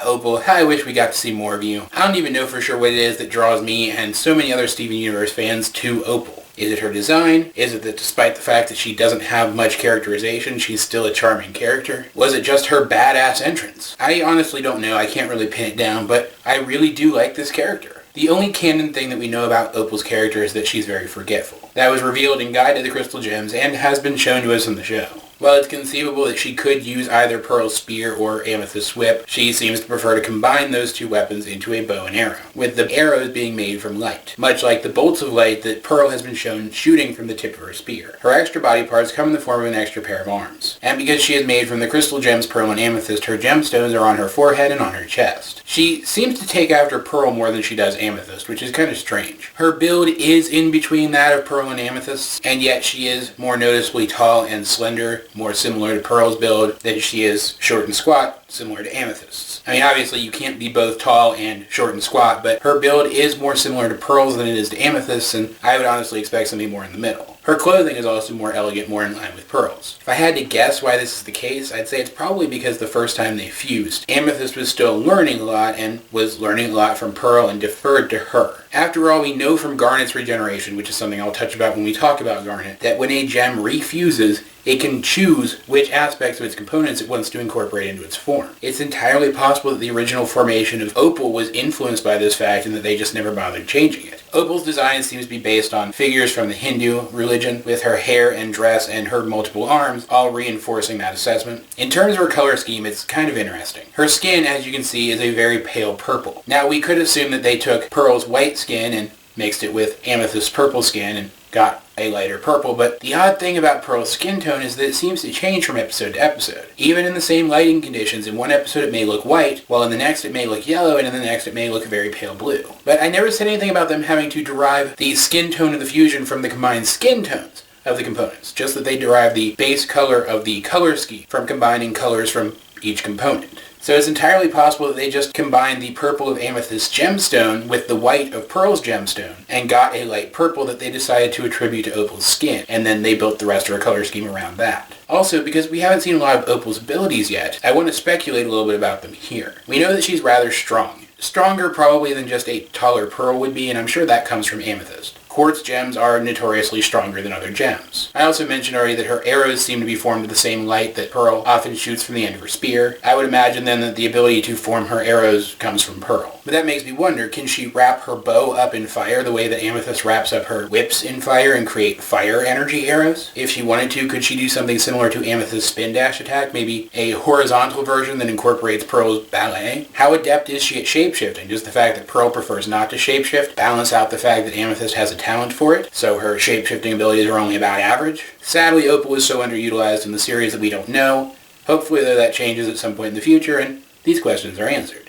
Opal, how I wish we got to see more of you. I don't even know for sure what it is that draws me and so many other Steven Universe fans to Opal. Is it her design? Is it that despite the fact that she doesn't have much characterization, she's still a charming character? Was it just her badass entrance? I honestly don't know, I can't really pin it down, but I really do like this character. The only canon thing that we know about Opal's character is that she's very forgetful. That was revealed in Guide to the Crystal Gems and has been shown to us in the show. While it's conceivable that she could use either Pearl's spear or Amethyst's whip, she seems to prefer to combine those two weapons into a bow and arrow, with the arrows being made from light, much like the bolts of light that Pearl has been shown shooting from the tip of her spear. Her extra body parts come in the form of an extra pair of arms, and because she is made from the crystal gems Pearl and Amethyst, her gemstones are on her forehead and on her chest. She seems to take after Pearl more than she does Amethyst, which is kind of strange. Her build is in between that of Pearl and Amethyst, and yet she is more noticeably tall and slender, more similar to Pearl's build than she is short and squat, similar to Amethyst's. I mean, obviously you can't be both tall and short and squat, but her build is more similar to Pearl's than it is to Amethyst's, and I would honestly expect something more in the middle. Her clothing is also more elegant, more in line with Pearl's. If I had to guess why this is the case, I'd say it's probably because the first time they fused, Amethyst was still learning a lot and was learning a lot from Pearl and deferred to her. After all, we know from Garnet's regeneration, which is something I'll touch about when we talk about Garnet, that when a gem refuses, it can choose which aspects of its components it wants to incorporate into its form. It's entirely possible that the original formation of Opal was influenced by this fact and that they just never bothered changing it. Opal's design seems to be based on figures from the Hindu religion, with her hair and dress and her multiple arms all reinforcing that assessment. In terms of her color scheme, it's kind of interesting. Her skin, as you can see, is a very pale purple. Now, we could assume that they took Pearl's white skin and mixed it with Amethyst's purple skin and got a lighter purple, but the odd thing about Pearl's skin tone is that it seems to change from episode to episode. Even in the same lighting conditions, in one episode it may look white, while in the next it may look yellow, and in the next it may look very pale blue. But I never said anything about them having to derive the skin tone of the fusion from the combined skin tones of the components, just that they derive the base color of the color scheme from combining colors from each component. So it's entirely possible that they just combined the purple of Amethyst's gemstone with the white of Pearl's gemstone and got a light purple that they decided to attribute to Opal's skin, and then they built the rest of her color scheme around that. Also, because we haven't seen a lot of Opal's abilities yet, I want to speculate a little bit about them here. We know that she's rather strong. Stronger probably than just a taller Pearl would be, and I'm sure that comes from Amethyst. Quartz gems are notoriously stronger than other gems. I also mentioned already that her arrows seem to be formed of the same light that Pearl often shoots from the end of her spear. I would imagine then that the ability to form her arrows comes from Pearl. But that makes me wonder, can she wrap her bow up in fire the way that Amethyst wraps up her whips in fire and create fire energy arrows? If she wanted to, could she do something similar to Amethyst's spin dash attack, maybe a horizontal version that incorporates Pearl's ballet? How adept is she at shapeshifting? Does the fact that Pearl prefers not to shapeshift balance out the fact that Amethyst has a talent for it, so her shapeshifting abilities are only about average? Sadly, Opal is so underutilized in the series that we don't know. Hopefully, though, that changes at some point in the future, and these questions are answered.